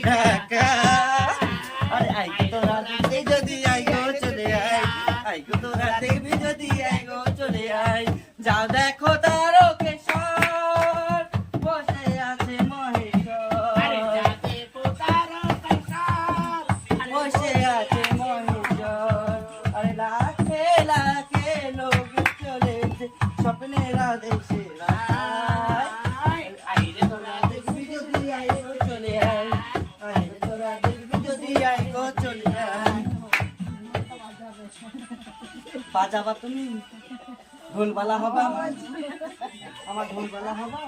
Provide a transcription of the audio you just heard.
ঢাকা আরে I go তোরা দেখবি যদি আই গো চলে আই গো তোরা দেখবি যদি আই গো চলে যাও দেখো তারকেশ্বর বসে আছে মহেশ্বর বসে আছে মহেশ্বর আরে লাখে লাখে লোক চলেছে স্বপ্নেরা দেশে বাজাবা তুমি ঢোলবালা হবা আমার ঢোলবালা হবা